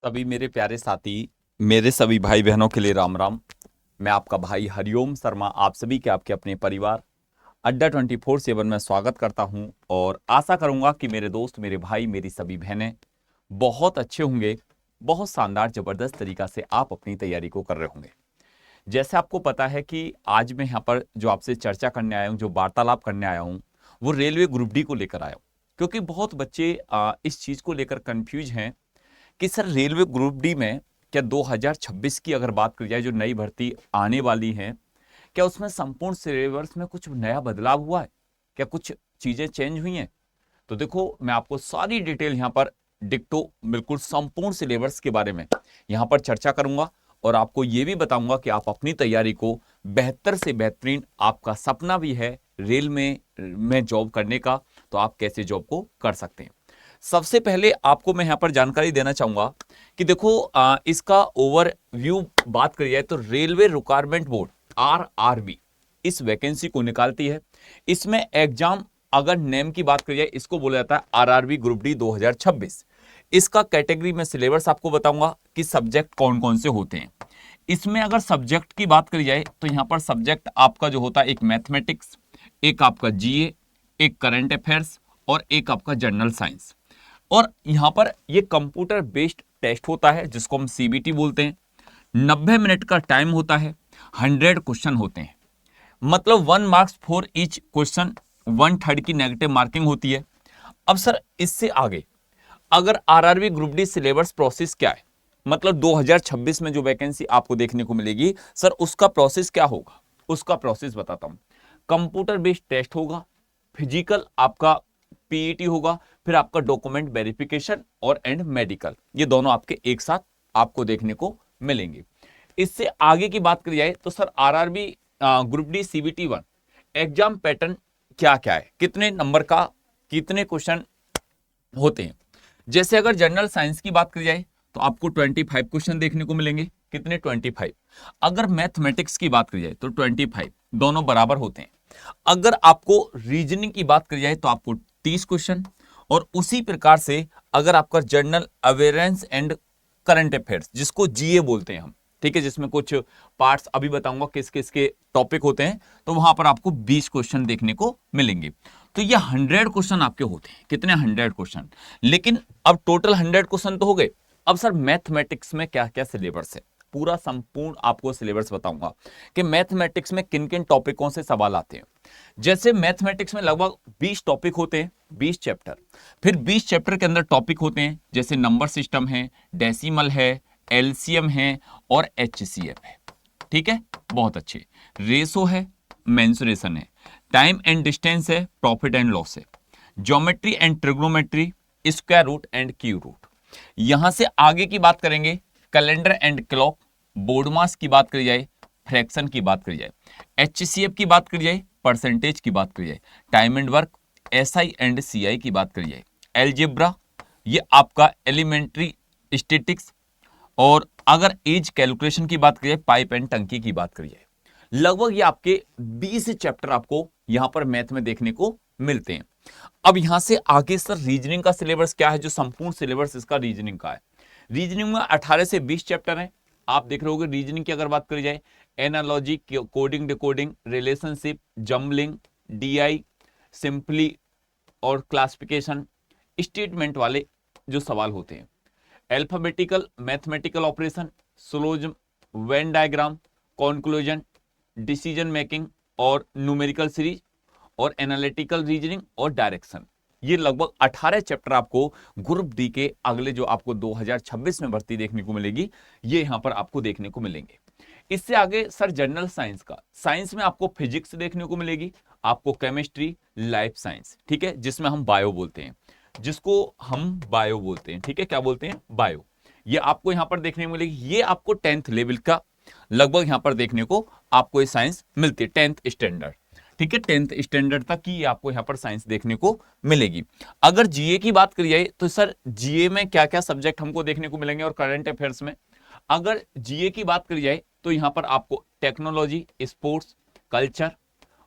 सभी मेरे प्यारे साथी, मेरे सभी भाई बहनों के लिए राम राम। मैं आपका भाई हरिओम शर्मा आप सभी के आपके अपने परिवार अड्डा 24/7 में स्वागत करता हूं और आशा करूंगा कि मेरे दोस्त, मेरे भाई, मेरी सभी बहनें बहुत अच्छे होंगे। बहुत शानदार जबरदस्त तरीका से आप अपनी तैयारी को कर रहे होंगे। जैसे आपको पता है कि आज मैं यहाँ पर जो आपसे चर्चा करने आया हूँ, जो वार्तालाप करने आया हूँ, वो रेलवे ग्रुप डी को लेकर आया हूँ। क्योंकि बहुत बच्चे इस चीज को लेकर कंफ्यूज हैं कि सर रेलवे ग्रुप डी में क्या 2026 की अगर बात की जाए, जो नई भर्ती आने वाली है, क्या उसमें संपूर्ण सिलेबस में कुछ नया बदलाव हुआ है? क्या कुछ चीजें चेंज हुई हैं? तो देखो, मैं आपको सारी डिटेल यहाँ पर डिक्टो बिल्कुल संपूर्ण सिलेबस के बारे में यहाँ पर चर्चा करूंगा और आपको ये भी बताऊंगा कि आप अपनी तैयारी को बेहतर से बेहतरीन, आपका सपना भी है रेल में जॉब करने का, तो आप कैसे जॉब को कर सकते हैं। सबसे पहले आपको मैं यहां पर जानकारी देना चाहूंगा कि देखो, इसका ओवरव्यू बात करी जाए तो रेलवे रिक्वायरमेंट बोर्ड आरआरबी इस वैकेंसी को निकालती है। इसमें एग्जाम, अगर नेम की बात करी जाए, इसको बोला जाता है आरआरबी ग्रुप डी 2026। इसका कैटेगरी में सिलेबस आपको बताऊंगा कि सब्जेक्ट कौन कौन से होते हैं। इसमें अगर सब्जेक्ट की बात करी जाए तो यहां पर सब्जेक्ट आपका जो होता है, एक मैथमेटिक्स, एक आपका जीए, एक करंट अफेयर्स और एक आपका जनरल साइंस। और यहां पर ये कंप्यूटर बेस्ड टेस्ट होता है जिसको हम सीबीटी बोलते हैं। 90 मिनट का टाइम होता है, 100 क्वेश्चन होते हैं, मतलब 1 मार्क्स फॉर ईच क्वेश्चन, 1/3 की नेगेटिव मार्किंग होती है। अब सर इससे आगे अगर RRB group D syllabus process क्या है, मतलब 2026 में जो वैकेंसी आपको देखने को मिलेगी, सर उसका प्रोसेस क्या होगा, उसका प्रोसेस बताता हूं। कंप्यूटर बेस्ड टेस्ट होगा, फिजिकल आपका पीईटी होगा, फिर आपका डॉक्यूमेंट वेरिफिकेशन और एंड मेडिकल, ये दोनों आपके एक साथ आपको देखने को मिलेंगे। इससे आगे की बात करी जाए तो sir RRB group D CBT 1 exam pattern क्या क्या है, कितने नंबर का कितने क्वेश्चन होते हैं। जैसे अगर जनरल साइंस की बात करी जाए तो आपको 25 क्वेश्चन देखने को मिलेंगे। कितने? 25। अगर मैथमेटिक्स की बात करी जाए तो 25, दोनों बराबर होते हैं। अगर आपको रीजनिंग की बात करी जाए तो आपको 30 क्वेश्चन। और उसी प्रकार से अगर आपका general awareness and current affairs, जिसको जीए बोलते हैं हम, ठीक है, जिसमें कुछ पार्ट्स अभी बताऊंगा किस किस के टॉपिक होते हैं, तो वहां पर आपको 20 क्वेश्चन देखने को मिलेंगे। तो ये 100 क्वेश्चन आपके होते हैं। कितने? 100 क्वेश्चन। लेकिन अब टोटल 100 क्वेश्चन तो हो गए। अब सर मैथमेटिक्स में क्या क्या सिलेबस है, पूरा संपूर्ण आपको सिलेबस बताऊंगा कि मैथमेटिक्स में किन किन टॉपिकों से सवाल आते हैं। जैसे मैथमेटिक्स में लगभग 20 टॉपिक होते हैं, 20 चैप्टर। फिर 20 चैप्टर के अंदर टॉपिक होते हैं जैसे नंबर सिस्टम है, डेसिमल है, एलसीएम है और एचसीएफ है। ठीक है, बहुत अच्छे। रेशो है, मेंसुरेशन है, टाइम एंड डिस्टेंस है, प्रॉफिट एंड लॉस है, geometry and trigonometry, square root and cube root. यहां से आगे की बात करेंगे, कैलेंडर एंड क्लॉक, बोर्ड मास की बात करी जाए, फ्रैक्शन की बात करी जाए, एचसीएफ की बात करी जाए, परसेंटेज की बात करी जाए, time and work, SI and CI की बात करी जाए, एलजेब्रा, ये आपका एलिमेंट्री स्टैटिक्स, और अगर एज कैलकुलेशन की बात करिए, पाइप एंड टंकी की बात करिए। लगभग ये आपके 20 चैप्टर आपको यहां पर मैथ में देखने को मिलते हैं। अब यहां से आगे सर रीजनिंग का सिलेबस क्या है, जो संपूर्ण सिलेबस इसका रीजनिंग का है। रीजनिंग में 18 से 20 चैप्टर हैं। आप देख रहे होंगे रीजनिंग की अगर बात करी जाए, analogy, coding, decoding, relationship, jumbling, DI, simply और क्लासिफिकेशन, स्टेटमेंट वाले जो सवाल होते हैं, alphabetical mathematical operation, syllogism, Venn diagram, conclusion, decision making और न्यूमेरिकल सीरीज और एनालिटिकल रीजनिंग और डायरेक्शन। ये लगभग 18 चैप्टर आपको ग्रुप डी के अगले जो आपको 2026 में भर्ती देखने को मिलेगी, ये यहां पर आपको देखने को मिलेंगे। इससे आगे सर जनरल साइंस का, साइंस में आपको फिजिक्स देखने को मिलेगी, आपको केमिस्ट्री, लाइफ साइंस, ठीक है, जिसमें हम बायो बोलते हैं, जिसको हम बायो बोलते हैं, ठीक है, क्या बोलते हैं? बायो। ये आपको यहां पर देखने को मिलेगी। ये आपको 10th लेवल का लगभग यहां पर देखने को आपको ये साइंस मिलती है, 10th स्टैंडर्ड, ठीक है, 10th स्टैंडर्ड तक की आपको यहां पर साइंस देखने को मिलेगी। अगर जीए की बात करी जाए तो सर जीए में क्या क्या सब्जेक्ट हमको देखने को मिलेंगे, और करंट अफेयर्स में अगर जीए की बात करी जाए तो यहां पर आपको टेक्नोलॉजी, स्पोर्ट्स, कल्चर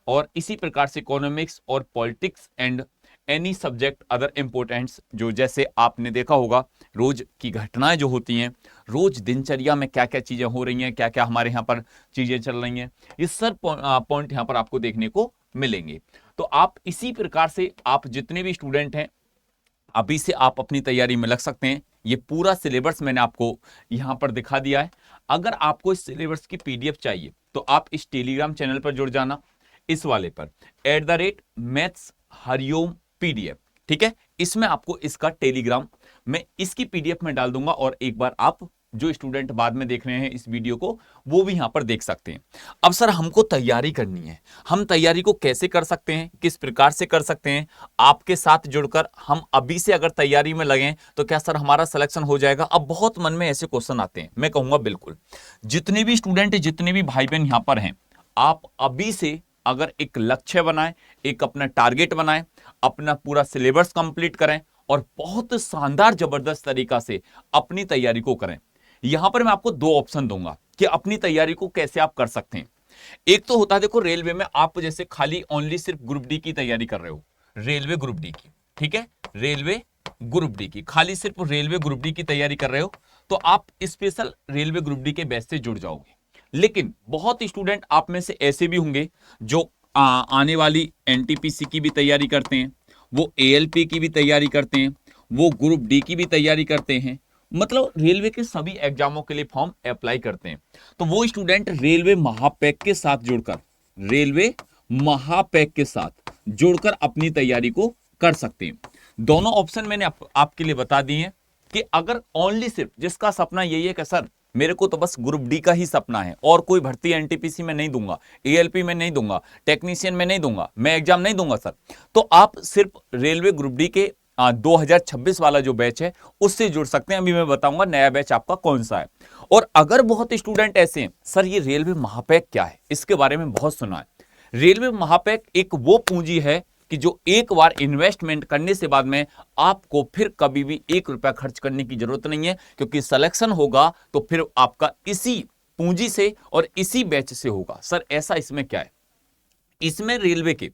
और इसी प्रकार से इकोनॉमिक्स और politics and any subject other importance, जो जैसे आपने देखा होगा रोज की घटनाएं जो होती हैं, रोज दिनचर्या में क्या क्या चीजें हो रही हैं, क्या क्या हमारे यहाँ पर चीजें चल रही हैं, ये सब पॉइंट यहाँ पर आपको देखने को मिलेंगे। तो आप इसी प्रकार से आप जितने भी स्टूडेंट हैं अभी से आप अपनी तैयारी में लग सकते हैं। ये पूरा सिलेबस मैंने आपको यहां पर दिखा दिया है। अगर आपको इस सिलेबस की पीडीएफ चाहिए तो आप इस टेलीग्राम चैनल पर जुड़ जाना, इस वाले पर @maths हरिओम पीडीएफ, ठीक है। इसमें आपको इसका टेलीग्राम मैं इसकी पीडीएफ में डाल दूंगा और एक बार आप जो स्टूडेंट बाद में देख रहे हैं इस वीडियो को वो भी यहां पर देख सकते हैं। अब सर हमको तैयारी करनी है, हम तैयारी को कैसे कर सकते हैं, किस प्रकार से कर सकते हैं? आपके साथ जुड़कर हम अभी से अगर तैयारी में लगें तो क्या सर हमारा सिलेक्शन हो जाएगा? अब बहुत मन में ऐसे क्वेश्चन आते हैं, मैं कहूंगा बिल्कुल जितने भी स्टूडेंट जितने भी भाई बहन यहां पर हैं, आप अभी से अगर एक लक्ष्य बनाएं, एक अपना टारगेट बनाएं, अपना पूरा सिलेबस कंप्लीट करें और बहुत शानदार जबरदस्त तरीका से अपनी तैयारी को करें। यहां पर मैं आपको दो ऑप्शन दूंगा कि अपनी तैयारी को कैसे आप कर सकते हैं। एक तो होता है, देखो रेलवे में आप जैसे खाली ओनली सिर्फ ग्रुप डी की तैयारी कर रहे हो, रेलवे ग्रुप डी की, ठीक है, रेलवे ग्रुप डी की, खाली सिर्फ रेलवे ग्रुप डी की तैयारी कर रहे हो तो आप स्पेशल रेलवे ग्रुप डी के बैच से जुड़ जाओगे। लेकिन बहुत स्टूडेंट आप में से ऐसे भी होंगे जो आने वाली एनटीपीसी की भी तैयारी करते हैं, वो एएलपी की भी तैयारी करते हैं, वो ग्रुप डी की भी तैयारी करते हैं, मतलब रेलवे के सभी एग्जामों के लिए फॉर्म अप्लाई करते हैं। तो वो स्टूडेंट रेलवे महापैक के साथ जुड़कर, रेलवे महापैक के साथ जुड़कर अपनी तैयारी को कर सकते हैं। दोनों ऑप्शन मैंने आपके लिए बता दिए हैं कि अगर ओनली सिर्फ जिसका सपना यही है कि सर मेरे को तो बस ग्रुप डी का ही सपना है और कोई भर्ती एनटीपीसी में नहीं दूंगा, एएलपी में नहीं दूंगा, टेक्नीशियन में नहीं दूंगा, मैं एग्जाम नहीं दूंगा सर, तो आप सिर्फ रेलवे ग्रुप डी के 2026 वाला जो बैच है उससे जुड़ सकते हैं। अभी मैं बताऊंगा नया बैच आपका कौन सा है। और अगर बहुत स्टूडेंट ऐसे हैं सर ये रेलवे महापैक क्या है, इसके बारे में बहुत सुना है। रेलवे महापैक एक वो पूंजी है कि जो एक बार इन्वेस्टमेंट करने से बाद में आपको फिर कभी भी 1 रुपया खर्च करने की जरूरत नहीं है, क्योंकि सिलेक्शन होगा तो फिर आपका इसी पूंजी से और इसी बैच से होगा। सर ऐसा इसमें क्या है? इसमें रेलवे के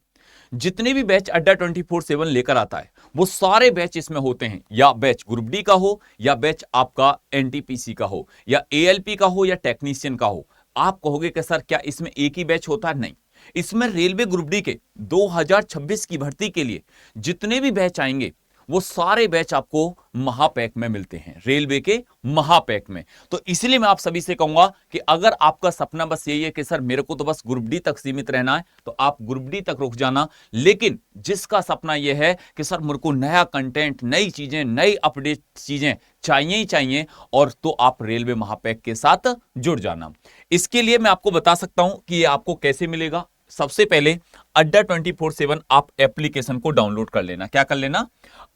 जितने भी बैच अड्डा 24/7 लेकर आता है वो सारे बैच इसमें होते हैं, या बैच ग्रुप डी का हो, या बैच आपका एनटीपीसी का हो, या एएलपी का हो, या टेक्नीशियन का हो। आप कहोगे कि सर क्या इसमें एक ही बैच होता है? नहीं, इसमें रेलवे ग्रुप डी के 2026 की भर्ती के लिए जितने भी बैच आएंगे वो सारे बैच आपको महापैक में मिलते हैं, रेलवे के महापैक में। तो इसलिए मैं आप सभी से कहूंगा कि अगर आपका सपना बस यही है कि सर मेरे को तो बस ग्रुप डी तक सीमित रहना है तो आप ग्रुप डी तक रुक जाना। लेकिन जिसका सपना यह है कि सर मेरे को नया कंटेंट, नई चीजें, नई अपडेट चीजें चाहिए ही चाहिए, और तो आप रेलवे महापैक के साथ जुड़ जाना। इसके लिए मैं आपको बता सकता हूं कि यह आपको कैसे मिलेगा। सबसे पहले अड्डा 24/7 आप एप्लीकेशन को डाउनलोड कर लेना। क्या कर लेना?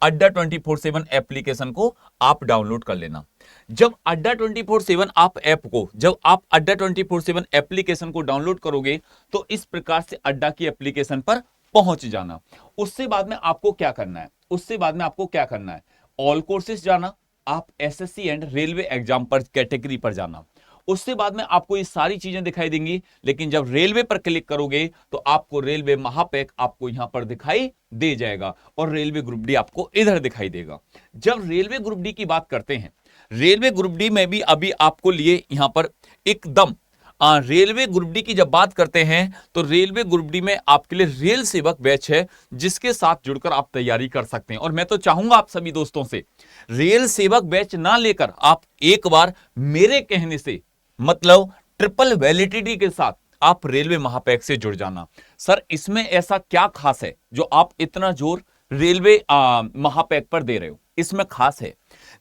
अड्डा 24/7 एप्लीकेशन को आप डाउनलोड कर लेना। जब अड्डा 24/7 आप ऐप को, जब आप अड्डा 24/7 एप्लीकेशन को डाउनलोड करोगे तो इस प्रकार से अड्डा की एप्लीकेशन पर पहुंच जाना। उससे बाद में आपको क्या करना है? उससे बाद में आपको क्या करना है? ऑल कोर्सेज जाना, आप एसएससी एंड रेलवे एग्जाम पर कैटेगरी पर जाना। उससे बाद में आपको ये सारी चीजें दिखाई देंगी, लेकिन जब रेलवे पर क्लिक करोगे तो आपको रेलवे महापैक आपको यहां पर दिखाई दे जाएगा और रेलवे ग्रुप डी आपको इधर दिखाई देगा। जब रेलवे ग्रुप डी की बात करते हैं, रेलवे ग्रुप डी में भी अभी आपको लिए यहां पर एकदम रेलवे ग्रुप डी की जब बात करते हैं तो रेलवे ग्रुप डी में आपके लिए रेल सेवक बैच है जिसके साथ जुड़कर आप तैयारी कर सकते हैं। और मैं तो चाहूंगा आप सभी दोस्तों से रेल सेवक बैच ना लेकर आप एक बार मेरे कहने से, मतलब ट्रिपल वैलिडिटी के साथ आप रेलवे महापैक से जुड़ जाना। सर इसमें ऐसा क्या खास है जो आप इतना जोर रेलवे महापैक पर दे रहे हो? इसमें खास है,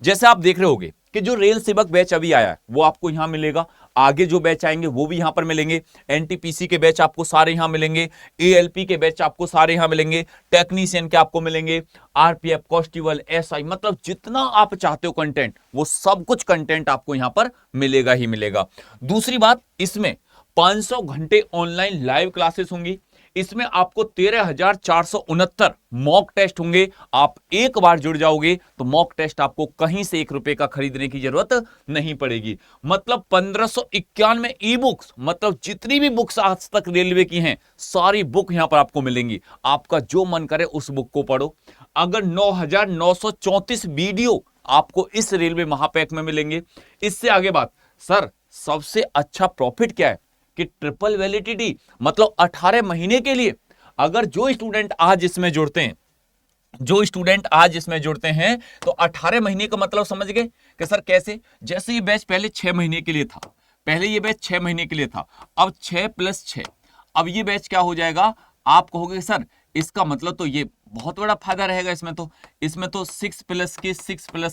जैसे आप देख रहे होगे कि जो रेल सेवक बैच अभी आया है वो आपको यहां मिलेगा, आगे जो बैच आएंगे वो भी यहां पर मिलेंगे, एनटीपीसी के बैच आपको सारे यहां मिलेंगे, एएलपी के बैच आपको सारे यहां मिलेंगे, टेक्नीशियन के आपको मिलेंगे, आरपीएफ, कांस्टेबल, एसआई, मतलब जितना आप चाहते हो कंटेंट वो सब कुछ कंटेंट आपको यहां पर मिलेगा ही मिलेगा। दूसरी बात, इसमें 500 घंटे ऑनलाइन लाइव क्लासेस होंगी। इसमें आपको 13,469 मॉक टेस्ट होंगे। आप एक बार जुड़ जाओगे तो मॉक टेस्ट आपको कहीं से 1 रुपए का खरीदने की जरूरत नहीं पड़ेगी। मतलब 1591 ई बुक्स, मतलब जितनी भी बुक्स आज तक रेलवे की हैं सारी बुक यहां पर आपको मिलेंगी। आपका जो मन करे उस बुक को पढ़ो। अगर 9,934 वीडियो आपको इस रेलवे महापैक में मिलेंगे। इससे आगे बात, सर सबसे अच्छा प्रॉफिट क्या है कि ट्रिपल वैलिडिटी, मतलब 18 महीने के लिए। अगर जो स्टूडेंट आज इसमें जुड़ते हैं तो 18 महीने का मतलब समझ गए कि सर कैसे? जैसे ये बैच पहले 6 महीने के लिए था, पहले ये बैच 6 महीने के लिए था, अब 6 + 6, अब ये बैच क्या हो जाएगा? आप कहोगे सर इसका मतलब तो ये बहुत बड़ा फायदा रहेगा इसमें तो 6 +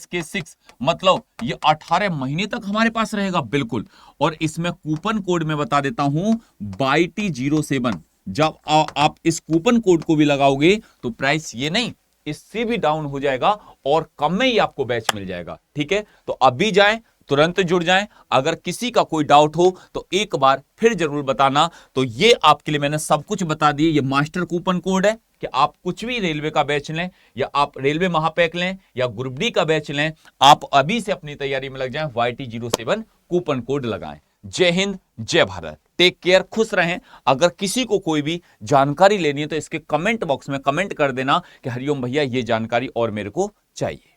6 मतलब ये 18 महीने तक हमारे पास रहेगा। बिल्कुल। और इसमें कूपन कोड में बता देता हूं YT07। जब आप इस कूपन कोड को भी लगाओगे तो प्राइस ये नहीं, इससे भी डाउन हो जाएगा और कम में ही आपको बैच मिल जाएगा। ठीक है, तो अभी जाएं, तुरंत जुड़ जाएं। अगर किसी का कोई डाउट हो तो एक बार फिर जरूर बताना। तो ये आपके लिए मैंने सब कुछ बता दिए। ये मास्टर कूपन कोड है कि आप कुछ भी रेलवे का बैच लें या आप रेलवे महापैक लें या ग्रुप डी का बैच लें, आप अभी से अपनी तैयारी में लग जाएं। YT07 कूपन कोड लगाएं। जय हिंद, जय भारत, टेक केयर, खुश रहें। अगर किसी को कोई भी जानकारी लेनी है तो इसके कमेंट बॉक्स में कमेंट कर देना कि हरिओम भैया ये जानकारी और मेरे को चाहिए।